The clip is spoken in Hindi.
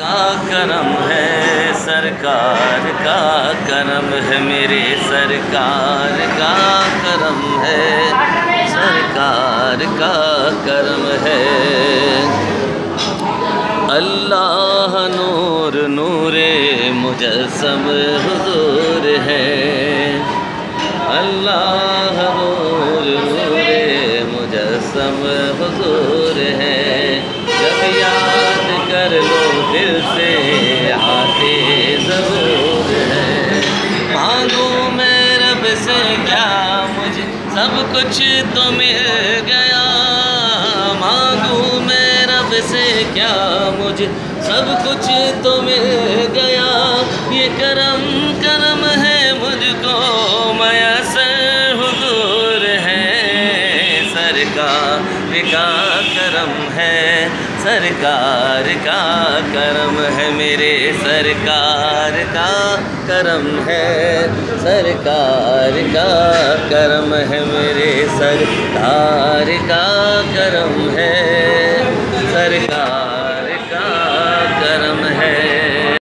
का करम है, सरकार का करम है, मेरे सरकार का करम है, सरकार का करम है। अल्लाह नूर नूरे मुजस्सम हुजूर है, अल्लाह नूर नूरे मुजस्सम हुजूर है। जब याद कर लो दिल से आते ज़रूर है। मांगू मैं रब से क्या, मुझे सब कुछ तो मिल गया। मांगू मैं रब से क्या, मुझे सब कुछ तो मिल गया। ये करम करम है मुझको मयसर हुजूर है, सरकार का करम है, सरकार का करम है, मेरे सरकार का करम है, सरकार का करम है, मेरे सरकार का करम है।